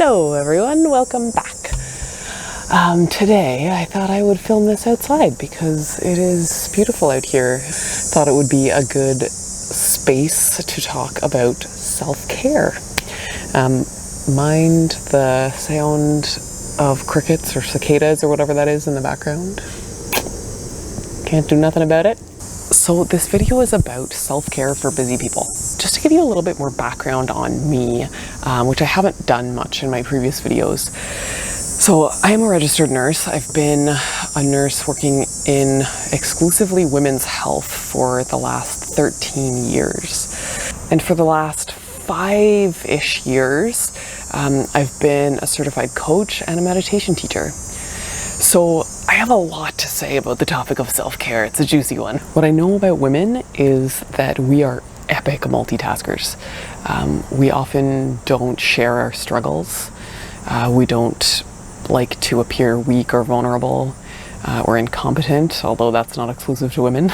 Hello everyone, welcome back. Today I thought I would film this outside because it is beautiful out here. Thought it would be a good space to talk about self-care. Mind the sound of crickets or cicadas or whatever that is in the background. Can't do nothing about it. So this video is about self-care for busy people. Just to give you a little bit more background on me, which I haven't done much in my previous videos. So I am a registered nurse. I've been a nurse working in exclusively women's health for the last 13 years. And for the last 5-ish years, I've been a certified coach and a meditation teacher. So I have a lot to say about the topic of self-care. It's a juicy one. What I know about women is that we are epic multitaskers. We often don't share our struggles. We don't like to appear weak or vulnerable or incompetent, although that's not exclusive to women.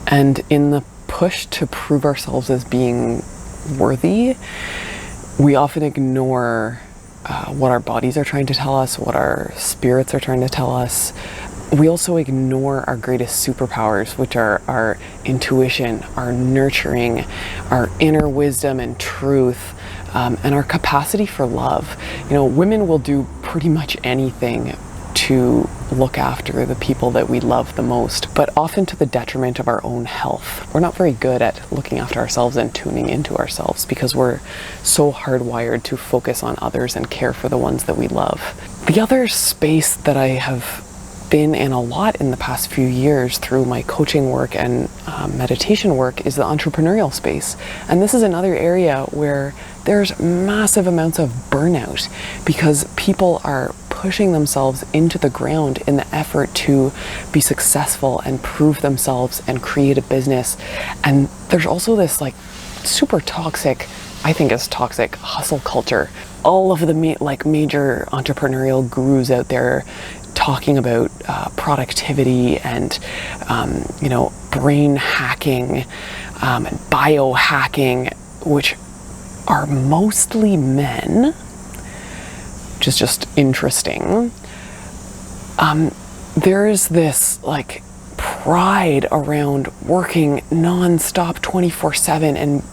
And in the push to prove ourselves as being worthy, we often ignore what our bodies are trying to tell us, what our spirits are trying to tell us. We also ignore our greatest superpowers, which are our intuition, our nurturing, our inner wisdom and truth, and our capacity for love. You know, women will do pretty much anything to look after the people that we love the most, but often to the detriment of our own health. We're not very good at looking after ourselves and tuning into ourselves because we're so hardwired to focus on others and care for the ones that we love. The other space that I have been in a lot in the past few years through my coaching work and meditation work is the entrepreneurial space. And this is another area where there's massive amounts of burnout because people are pushing themselves into the ground in the effort to be successful and prove themselves and create a business. And there's also this like super toxic, I think is toxic, hustle culture. All of the major entrepreneurial gurus out there talking about productivity and brain hacking and biohacking, which are mostly men, which is just interesting. There is this like pride around working non-stop 24/7 and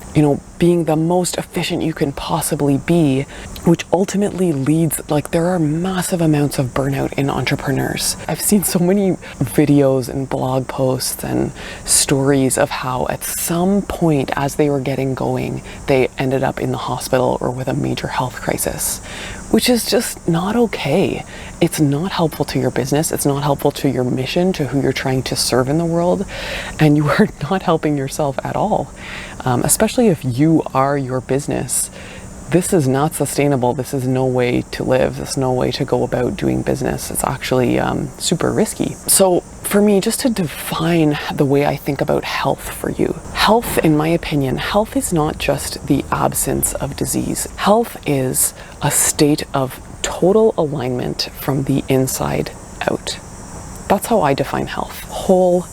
being the most efficient you can possibly be, which ultimately leads, like, there are massive amounts of burnout in entrepreneurs. I've seen so many videos and blog posts and stories of how at some point as they were getting going, they ended up in the hospital or with a major health crisis, which is just not okay. It's not helpful to your business. It's not helpful to your mission, to who you're trying to serve in the world. And you are not helping yourself at all. Especially if you are your business. This is not sustainable. This is no way to live. There's no way to go about doing business. It's actually super risky. So for me, just to define the way I think about health for you. Health, in my opinion, health is not just the absence of disease. Health is a state of total alignment from the inside out. That's how I define health. Whole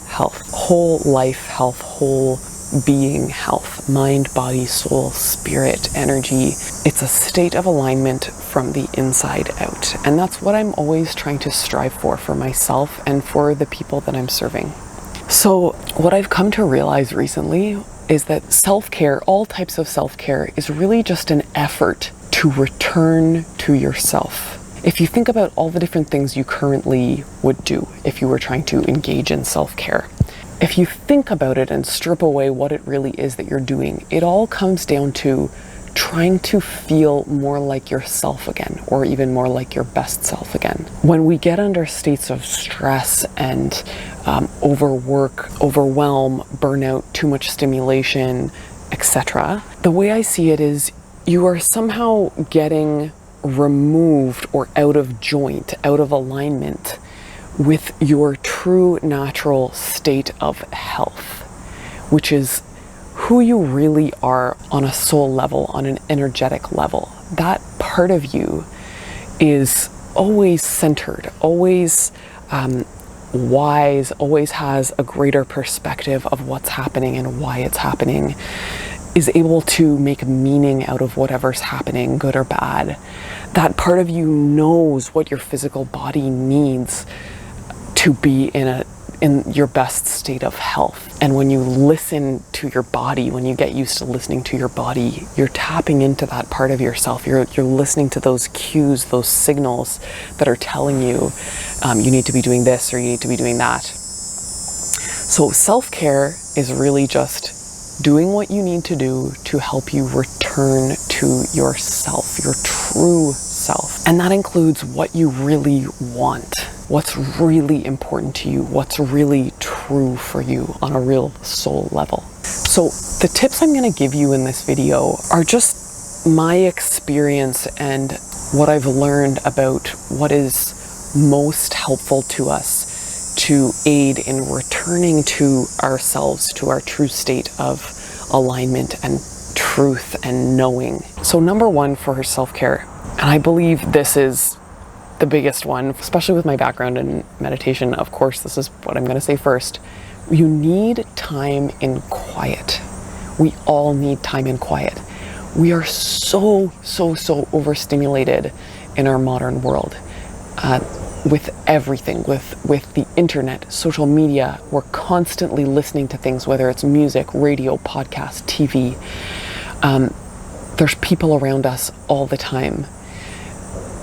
life health, whole being health, mind, body, soul, spirit, energy. It's a state of alignment from the inside out. And that's what I'm always trying to strive for myself and for the people that I'm serving. So what I've come to realize recently is that self-care, all types of self-care, is really just an effort to return to yourself. If you think about all the different things you currently would do if you were trying to engage in self-care, if you think about it and strip away what it really is that you're doing, it all comes down to trying to feel more like yourself again, or even more like your best self again. When we get under states of stress and overwork, overwhelm, burnout, too much stimulation, etc., the way I see it is you are somehow getting removed or out of joint, out of alignment with your true natural state of health, which is who you really are on a soul level, on an energetic level. That part of you is always centered, always wise, always has a greater perspective of what's happening and why it's happening. is able to make meaning out of whatever's happening, good or bad. That part of you knows what your physical body needs to be in your best state of health. And when you listen to your body, when you get used to listening to your body, you're tapping into that part of yourself. You're listening to those cues, those signals that are telling you you need to be doing this or you need to be doing that. So self-care is really just doing what you need to do to help you return to yourself, your true self. And that includes what you really want, what's really important to you, what's really true for you on a real soul level. So the tips I'm going to give you in this video are just my experience and what I've learned about what is most helpful to us to aid in returning to ourselves, to our true state of alignment and truth and knowing. So number one for self-care, and I believe this is the biggest one, especially with my background in meditation, of course, this is what I'm going to say first. You need time in quiet. We all need time in quiet. We are so overstimulated in our modern world. With everything, with the internet, social media, we're constantly listening to things, whether it's music, radio, podcast, TV. There's people around us all the time.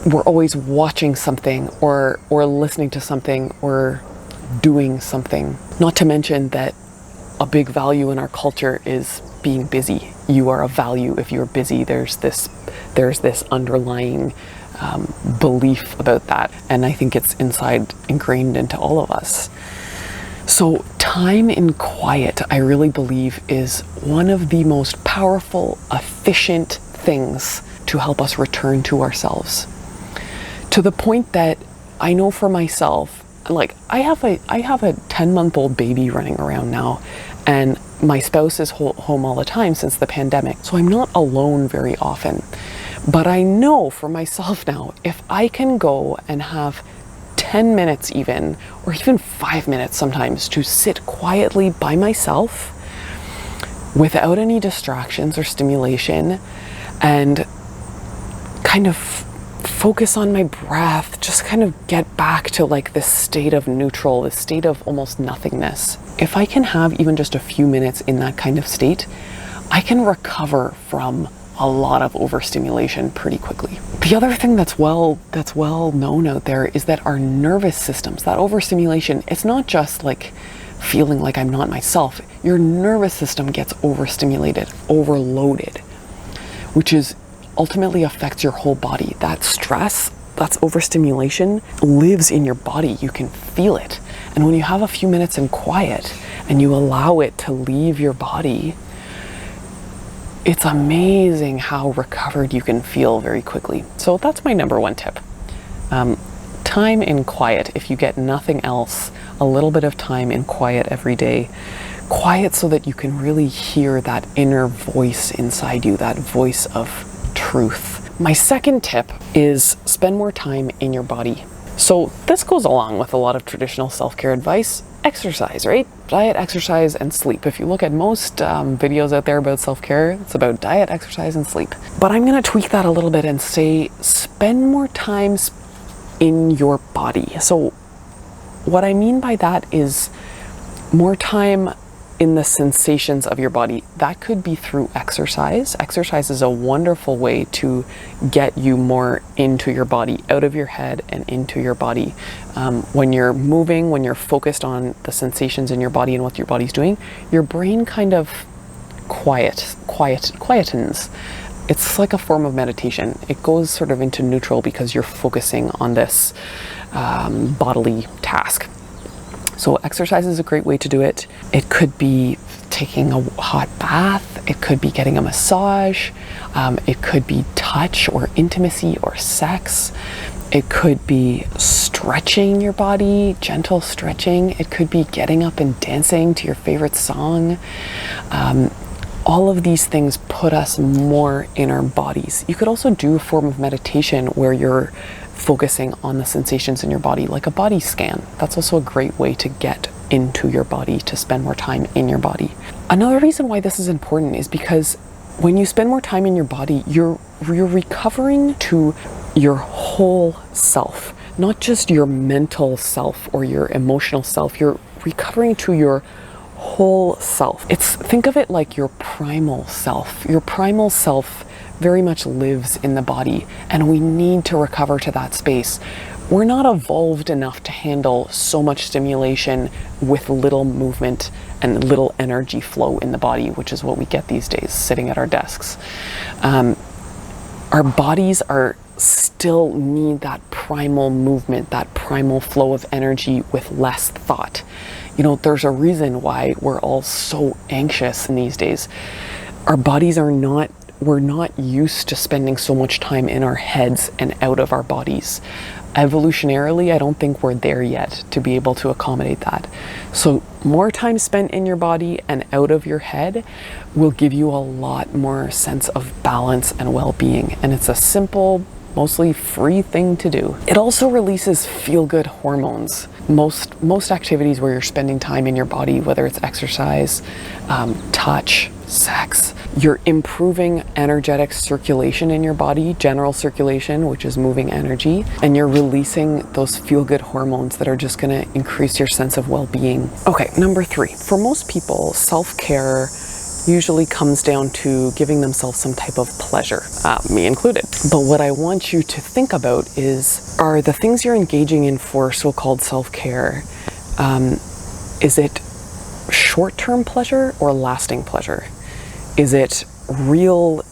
We're always watching something or listening to something or doing something. Not to mention that a big value in our culture is being busy. You are a value if you're busy. There's this underlying belief about that, and I think it's ingrained into all of us. So time in quiet, I really believe, is one of the most powerful, efficient things to help us return to ourselves. To the point that I know for myself, like I have a 10-month-old baby running around now, and my spouse is home all the time since the pandemic, so I'm not alone very often. But I know for myself now, if I can go and have 10 minutes even, or even 5 minutes sometimes, to sit quietly by myself without any distractions or stimulation and kind of focus on my breath, just kind of get back to like this state of neutral, this state of almost nothingness. If I can have even just a few minutes in that kind of state, I can recover from a lot of overstimulation pretty quickly. The other thing that's well known out there is that our nervous systems, that overstimulation, it's not just like feeling like I'm not myself. Your nervous system gets overstimulated, overloaded, which is ultimately affects your whole body. That stress, that's overstimulation, lives in your body. You can feel it. And when you have a few minutes in quiet and you allow it to leave your body, it's amazing how recovered you can feel very quickly. So that's my number one tip. Time in quiet. If you get nothing else, a little bit of time in quiet every day. Quiet so that you can really hear that inner voice inside you, that voice of truth. My second tip is spend more time in your body. So this goes along with a lot of traditional self-care advice. Exercise, right? Diet, exercise, and sleep. If you look at most videos out there about self-care, it's about diet, exercise, and sleep. But I'm going to tweak that a little bit and say spend more time in your body. So what I mean by that is more time in the sensations of your body. That could be through exercise. Exercise is a wonderful way to get you more into your body, out of your head and into your body. When you're moving, when you're focused on the sensations in your body and what your body's doing, your brain kind of quietens. It's like a form of meditation. It goes sort of into neutral because you're focusing on this bodily task. So exercise is a great way to do it. It could be taking a hot bath. It could be getting a massage. It could be touch or intimacy or sex. It could be stretching your body, gentle stretching. It could be getting up and dancing to your favorite song. All of these things put us more in our bodies. You could also do a form of meditation where you're focusing on the sensations in your body, like a body scan. That's also a great way to get into your body, to spend more time in your body. Another reason why this is important is because when you spend more time in your body, you're recovering to your whole self, not just your mental self or your emotional self. You're recovering to your whole self. Think of it like your primal self. Your primal self very much lives in the body, and we need to recover to that space. We're not evolved enough to handle so much stimulation with little movement and little energy flow in the body, which is what we get these days sitting at our desks. Our bodies still need that primal movement, that primal flow of energy with less thought. There's a reason why we're all so anxious in these days. Our bodies we're not used to spending so much time in our heads and out of our bodies. Evolutionarily, I don't think we're there yet to be able to accommodate that. So more time spent in your body and out of your head will give you a lot more sense of balance and well-being. And it's a simple, mostly free thing to do. It also releases feel-good hormones. Most activities where you're spending time in your body, whether it's exercise, touch, sex, you're improving energetic circulation in your body, general circulation, which is moving energy, and you're releasing those feel-good hormones that are just going to increase your sense of well-being. Okay, number 3. For most people, self-care usually comes down to giving themselves some type of pleasure, me included. But what I want you to think about are the things you're engaging in for so-called self-care, is it short-term pleasure or lasting pleasure? Is it real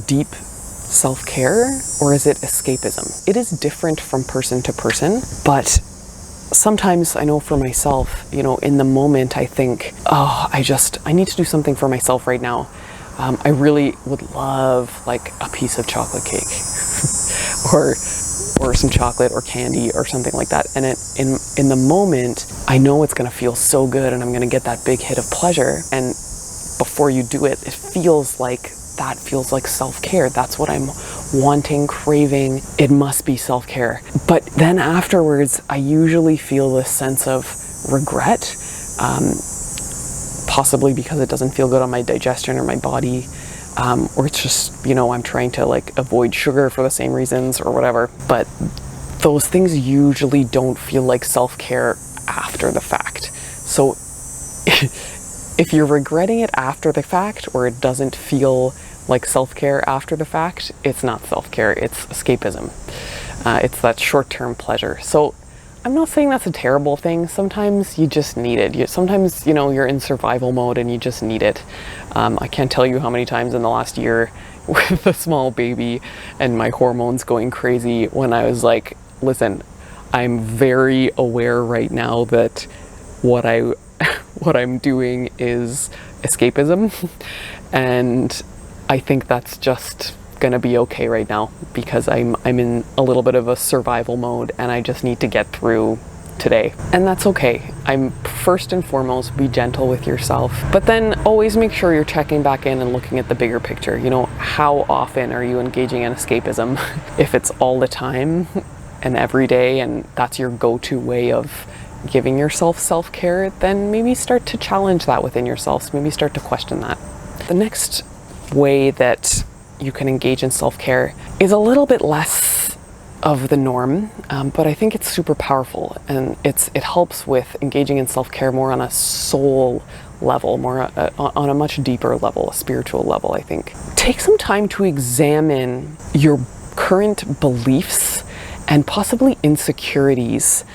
deep self-care or is it escapism? It is different from person to person, but sometimes I know for myself, in the moment I think, I need to do something for myself right now. I really would love like a piece of chocolate cake or some chocolate or candy or something like that. And in the moment, I know it's going to feel so good and I'm going to get that big hit of pleasure. And before you do it, it feels like self-care. That's what I'm wanting, craving. It must be self-care. But then afterwards, I usually feel this sense of regret, possibly because it doesn't feel good on my digestion or my body, or it's just, I'm trying to avoid sugar for the same reasons or whatever. But those things usually don't feel like self-care after the fact. So if you're regretting it after the fact, or it doesn't feel like self-care after the fact, it's not self-care, it's escapism. It's that short-term pleasure. So I'm not saying that's a terrible thing. Sometimes you just need it. Sometimes, you're in survival mode and you just need it. I can't tell you how many times in the last year with a small baby and my hormones going crazy when I was like, listen, I'm very aware right now that what I'm doing is escapism, and I think that's just gonna be okay right now because I'm in a little bit of a survival mode and I just need to get through today, and that's okay. I'm first and foremost, be gentle with yourself, but then always make sure you're checking back in and looking at the bigger picture. How often are you engaging in escapism? If it's all the time and every day and that's your go-to way of giving yourself self-care, then maybe start to challenge that within yourself. Maybe start to question that. The next way that you can engage in self-care is a little bit less of the norm, but I think it's super powerful, and it helps with engaging in self-care more on a soul level, more on a much deeper level, a spiritual level, I think. Take some time to examine your current beliefs and possibly insecurities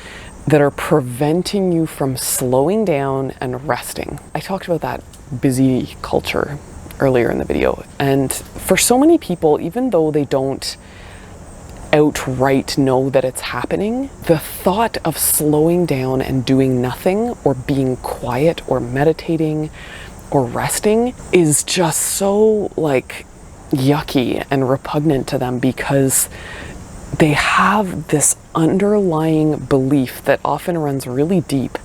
that are preventing you from slowing down and resting. I talked about that busy culture earlier in the video. And for so many people, even though they don't outright know that it's happening, the thought of slowing down and doing nothing or being quiet or meditating or resting is just so yucky and repugnant to them because they have this underlying belief that often runs really deep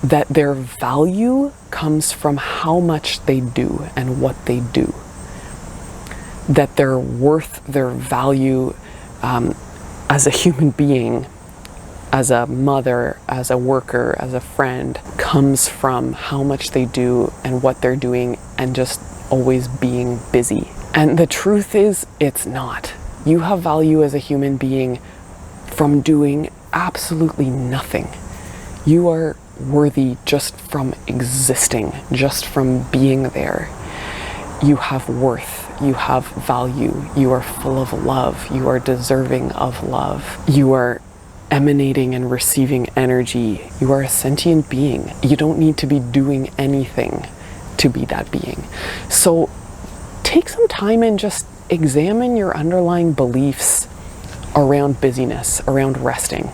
that their value comes from how much they do and what they do. That their worth, their value as a human being as a mother, as a worker, as a friend, comes from how much they do and what they're doing and just always being busy. And the truth is, it's not. You have value as a human being from doing absolutely nothing. You are worthy just from existing, just from being there. You have worth, you have value, you are full of love, you are deserving of love, you are emanating and receiving energy, you are a sentient being. You don't need to be doing anything to be that being. So take some time and just examine your underlying beliefs around busyness, around resting,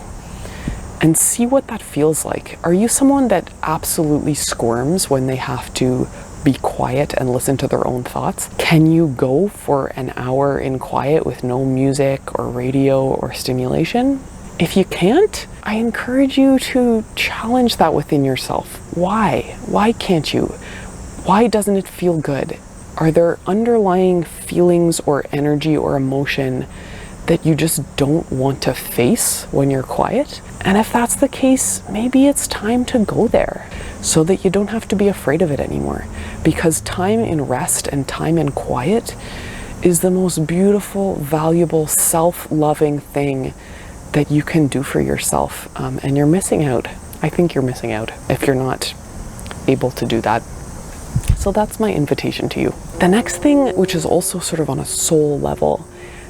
and see what that feels like. Are you someone that absolutely squirms when they have to be quiet and listen to their own thoughts? Can you go for an hour in quiet with no music or radio or stimulation? If you can't, I encourage you to challenge that within yourself. Why? Why can't you? Why doesn't it feel good? Are there underlying feelings or energy or emotion that you just don't want to face when you're quiet? And if that's the case, maybe it's time to go there so that you don't have to be afraid of it anymore. Because time in rest and time in quiet is the most beautiful, valuable, self-loving thing that you can do for yourself. And you're missing out. I think you're missing out if you're not able to do that. So that's my invitation to you. The next thing, which is also sort of on a soul level,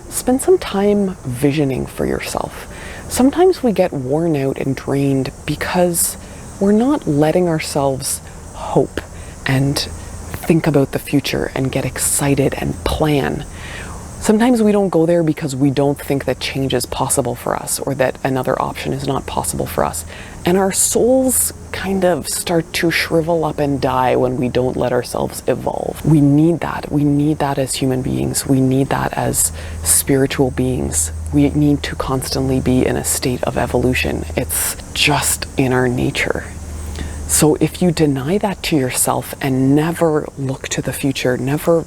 spend some time visioning for yourself. Sometimes we get worn out and drained because we're not letting ourselves hope and think about the future and get excited and plan. Sometimes we don't go there because we don't think that change is possible for us or that another option is not possible for us. And our souls kind of start to shrivel up and die when we don't let ourselves evolve. We need that. We need that as human beings. We need that as spiritual beings. We need to constantly be in a state of evolution. It's just in our nature. So if you deny that to yourself and never look to the future, never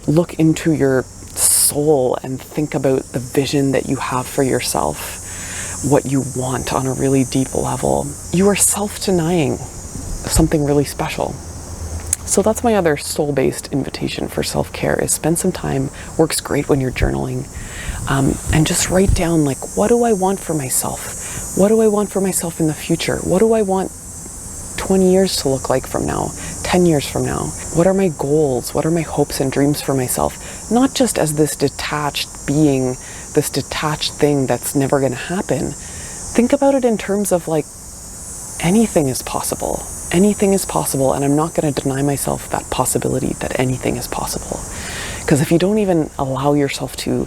look into your soul and think about the vision that you have for yourself, what you want on a really deep level, you are self-denying something really special. So that's my other soul-based invitation for self-care, is spend some time. Works great when you're journaling, and just write down, like, what do I want for myself? What do I want for myself in the future? What do I want 20 years to look like from now, 10 years from now? What are my goals? What are my hopes and dreams for myself? Not just as this detached being, this detached thing that's never going to happen. Think about it in terms of, like, anything is possible. Anything is possible, and I'm not going to deny myself that possibility that anything is possible. Because if you don't even allow yourself to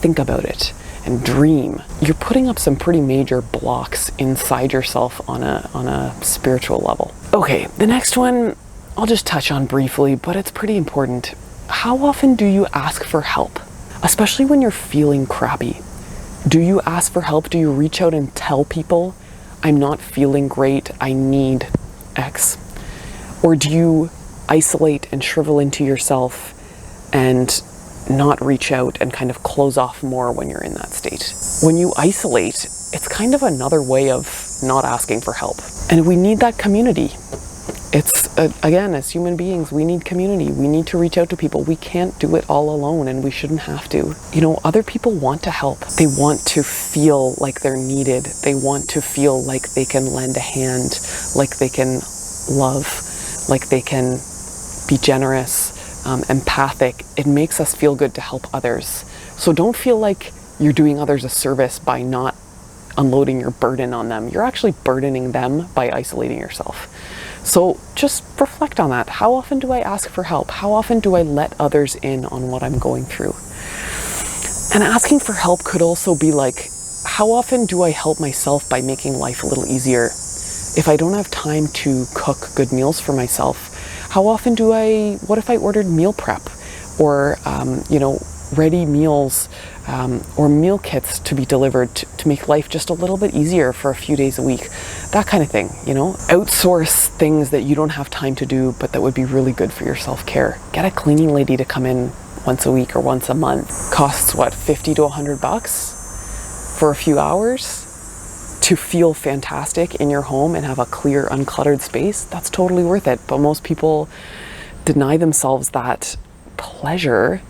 think about it and dream, you're putting up some pretty major blocks inside yourself on a spiritual level. Okay, the next one I'll just touch on briefly, but it's pretty important. How often do you ask for help? Especially when you're feeling crappy. Do you ask for help? Do you reach out and tell people, I'm not feeling great, I need X? Or do you isolate and shrivel into yourself and not reach out and kind of close off more when you're in that state? When you isolate, it's kind of another way of not asking for help. And we need that community. It's, again, as human beings, we need community. We need to reach out to people. We can't do it all alone, and we shouldn't have to. You know, other people want to help. They want to feel like they're needed. They want to feel like they can lend a hand, like they can love, like they can be generous, empathic. It makes us feel good to help others. So don't feel like you're doing others a service by not unloading your burden on them. You're actually burdening them by isolating yourself. So just reflect on that. How often do I ask for help? How often do I let others in on what I'm going through? And asking for help could also be like, how often do I help myself by making life a little easier? If I don't have time to cook good meals for myself, how often what if I ordered meal prep or, ready meals or meal kits to be delivered to make life just a little bit easier for a few days a week? That kind of thing, outsource things that you don't have time to do, but that would be really good for your self-care. Get a cleaning lady to come in once a week or once a month. Costs what, $50 to $100 for a few hours? to feel fantastic in your home and have a clear, uncluttered space, that's totally worth it. But most people deny themselves that pleasure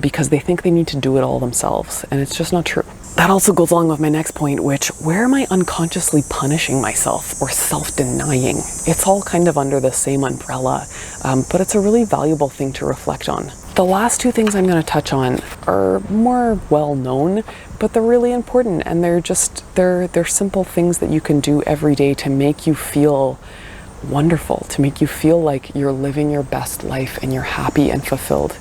because they think they need to do it all themselves, and it's just not true. That also goes along with my next point, which, where am I unconsciously punishing myself or self-denying? It's all kind of under the same umbrella, but it's a really valuable thing to reflect on. The last two things I'm going to touch on are more well-known, but they're really important, and they're simple things that you can do every day to make you feel wonderful, to make you feel like you're living your best life and you're happy and fulfilled.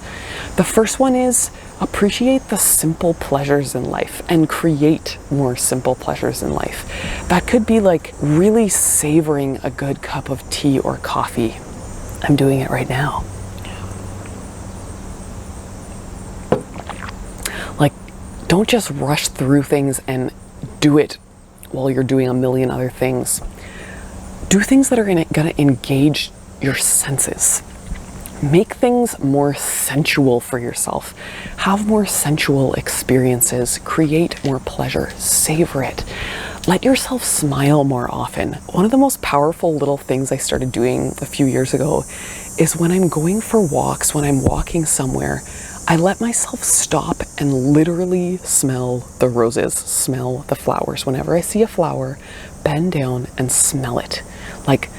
The first one is appreciate the simple pleasures in life and create more simple pleasures in life. That could be like really savoring a good cup of tea or coffee. I'm doing it right now. Like, don't just rush through things and do it while you're doing a million other things. Do things that are gonna engage your senses. Make things more sensual for yourself. Have more sensual experiences. Create more pleasure. Savor it. Let yourself smile more often. One of the most powerful little things I started doing a few years ago is when I'm going for walks, when I'm walking somewhere, I let myself stop and literally smell the roses, smell the flowers. Whenever I see a flower, bend down and smell it. Like,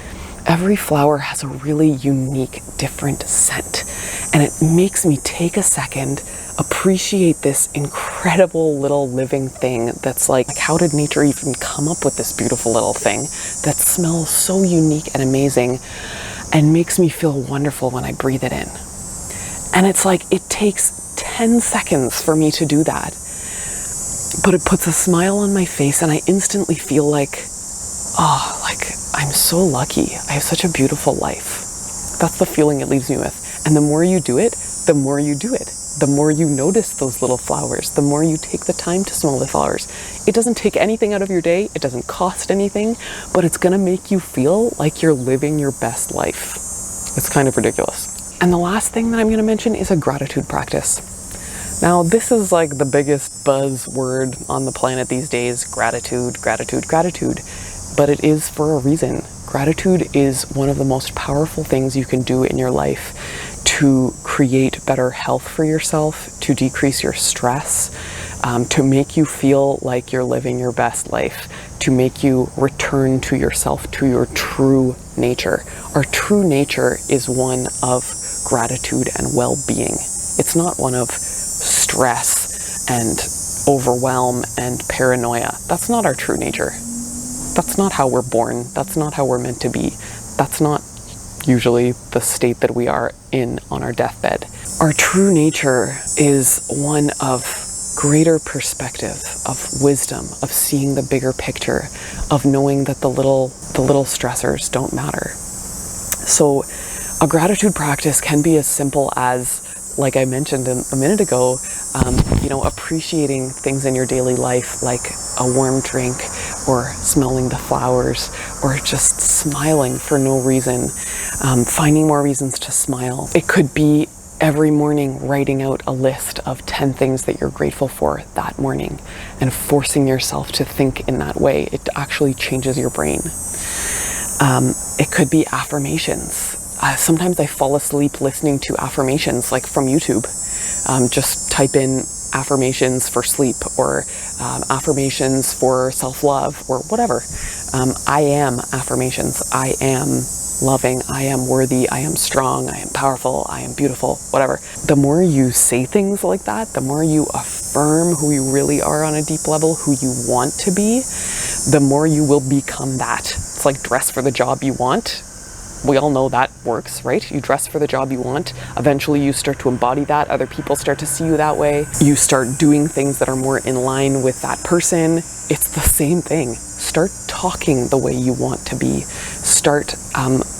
every flower has a really unique, different scent. And it makes me take a second, appreciate this incredible little living thing that's like, how did nature even come up with this beautiful little thing that smells so unique and amazing and makes me feel wonderful when I breathe it in. And it's like, it takes 10 seconds for me to do that, but it puts a smile on my face and I instantly feel like, oh, like I'm so lucky. I have such a beautiful life. That's the feeling it leaves me with. And the more you do it, the more you do it. The more you notice those little flowers, the more you take the time to smell the flowers. It doesn't take anything out of your day. It doesn't cost anything, but it's gonna make you feel like you're living your best life. It's kind of ridiculous. And the last thing that I'm gonna mention is a gratitude practice. Now, this is like the biggest buzzword on the planet these days, gratitude, gratitude, gratitude. But it is for a reason. Gratitude is one of the most powerful things you can do in your life to create better health for yourself, to decrease your stress, to make you feel like you're living your best life, to make you return to yourself, to your true nature. Our true nature is one of gratitude and well-being. It's not one of stress and overwhelm and paranoia. That's not our true nature. That's not how we're born. That's not how we're meant to be. That's not usually the state that we are in on our deathbed. Our true nature is one of greater perspective, of wisdom, of seeing the bigger picture, of knowing that the little stressors don't matter. So a gratitude practice can be as simple as, like I mentioned a minute ago, appreciating things in your daily life, like a warm drink, or smelling the flowers, or just smiling for no reason, finding more reasons to smile. It could be every morning writing out a list of 10 things that you're grateful for that morning and forcing yourself to think in that way. It actually changes your brain. It could be affirmations. Sometimes I fall asleep listening to affirmations, like from YouTube. Just type in affirmations for sleep, or affirmations for self-love, or whatever. I am affirmations. I am loving. I am worthy. I am strong. I am powerful. I am beautiful, whatever. The more you say things like that, the more you affirm who you really are on a deep level, who you want to be, the more you will become that. It's like dress for the job you want. We all know that works, right? You dress for the job you want. Eventually you start to embody that. Other people start to see you that way. You start doing things that are more in line with that person. It's the same thing. Start talking the way you want to be. Start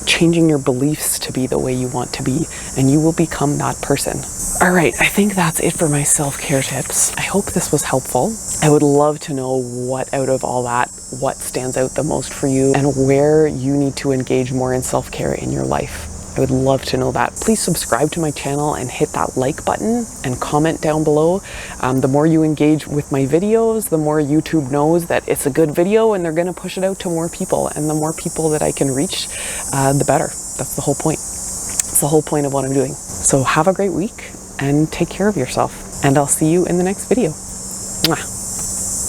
changing your beliefs to be the way you want to be, and you will become that person. All right, I think that's it for my self-care tips. I hope this was helpful. I would love to know what out of all that, what stands out the most for you, and where you need to engage more in self-care in your life. I would love to know that. Please subscribe to my channel and hit that like button and comment down below. The more you engage with my videos, the more YouTube knows that it's a good video and they're going to push it out to more people. And the more people that I can reach, the better. That's the whole point. It's the whole point of what I'm doing. So have a great week and take care of yourself. And I'll see you in the next video. Mwah.